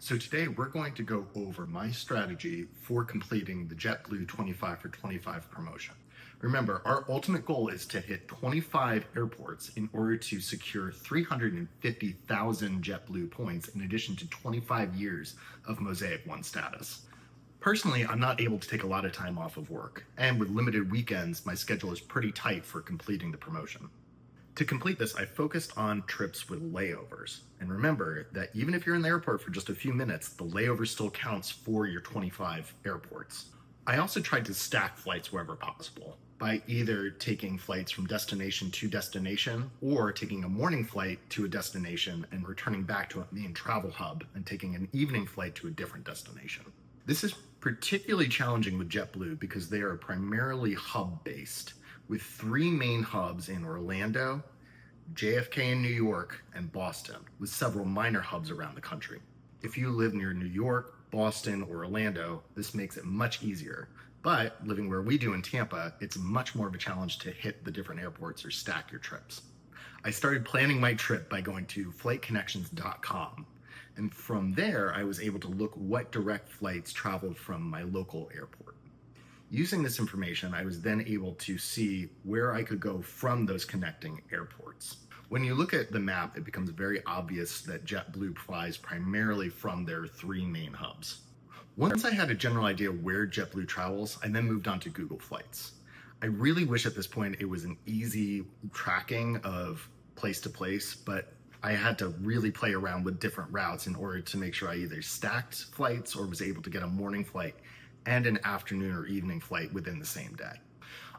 So today we're going to go over my strategy for completing the JetBlue 25 for 25 promotion. Remember, our ultimate goal is to hit 25 airports in order to secure 350,000 JetBlue points in addition to 25 years of Mosaic 1 status. Personally, I'm not able to take a lot of time off of work, and with limited weekends, my schedule is pretty tight for completing the promotion. To complete this, I focused on trips with layovers. And remember that even if you're in the airport for just a few minutes, the layover still counts for your 25 airports. I also tried to stack flights wherever possible by either taking flights from destination to destination or taking a morning flight to a destination and returning back to a main travel hub and taking an evening flight to a different destination. This is particularly challenging with JetBlue because they are primarily hub-based, with 3 main hubs in Orlando, JFK in New York, and Boston, with several minor hubs around the country. If you live near New York, Boston, or Orlando, this makes it much easier. But living where we do in Tampa, it's much more of a challenge to hit the different airports or stack your trips. I started planning my trip by going to flightconnections.com. And from there, I was able to look what direct flights traveled from my local airport. Using this information, I was then able to see where I could go from those connecting airports. When you look at the map, it becomes very obvious that JetBlue flies primarily from their 3 main hubs. Once I had a general idea where JetBlue travels, I then moved on to Google Flights. I really wish at this point it was an easy tracking of place to place, but I had to really play around with different routes in order to make sure I either stacked flights or was able to get a morning flight and an afternoon or evening flight within the same day.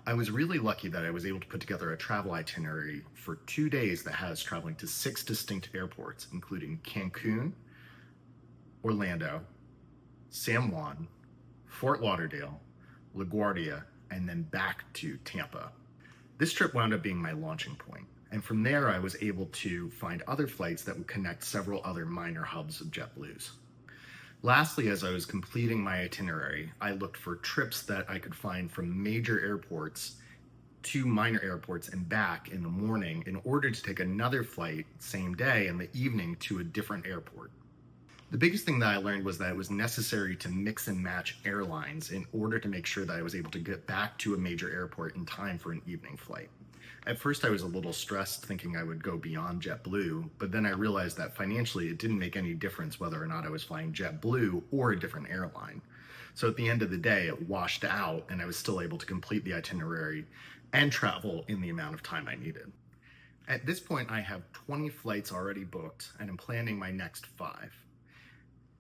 I was really lucky that I was able to put together a travel itinerary for 2 days that has traveling to 6 distinct airports, including Cancun, Orlando, San Juan, Fort Lauderdale, LaGuardia, and then back to Tampa. This trip wound up being my launching point, and from there I was able to find other flights that would connect several other minor hubs of JetBlue's. Lastly, as I was completing my itinerary, I looked for trips that I could find from major airports to minor airports and back in the morning in order to take another flight same day in the evening to a different airport. The biggest thing that I learned was that it was necessary to mix and match airlines in order to make sure that I was able to get back to a major airport in time for an evening flight. At first I was a little stressed thinking I would go beyond JetBlue, but then I realized that financially it didn't make any difference whether or not I was flying JetBlue or a different airline. So at the end of the day, it washed out and I was still able to complete the itinerary and travel in the amount of time I needed. At this point, I have 20 flights already booked and I'm planning my next 5.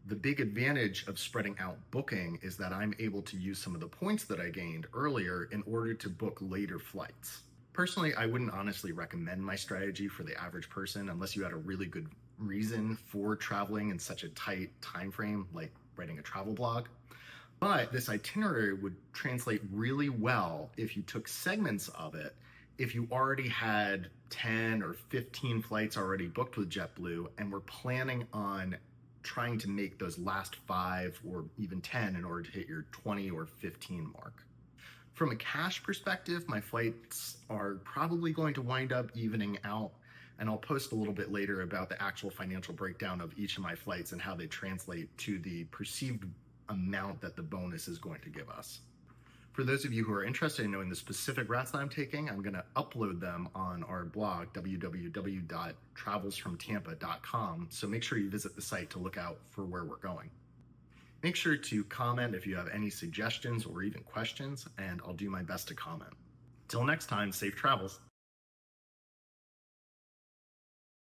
The big advantage of spreading out booking is that I'm able to use some of the points that I gained earlier in order to book later flights. Personally, I wouldn't honestly recommend my strategy for the average person unless you had a really good reason for traveling in such a tight time frame, like writing a travel blog. But this itinerary would translate really well if you took segments of it. If you already had 10 or 15 flights already booked with JetBlue and were planning on trying to make those last 5 or even 10 in order to hit your 20 or 15 mark. From a cash perspective, my flights are probably going to wind up evening out, and I'll post a little bit later about the actual financial breakdown of each of my flights and how they translate to the perceived amount that the bonus is going to give us. For those of you who are interested in knowing the specific routes that I'm taking, I'm going to upload them on our blog, www.travelsfromtampa.com, so make sure you visit the site to look out for where we're going. Make sure to comment if you have any suggestions or even questions, and I'll do my best to comment. Till next time, safe travels.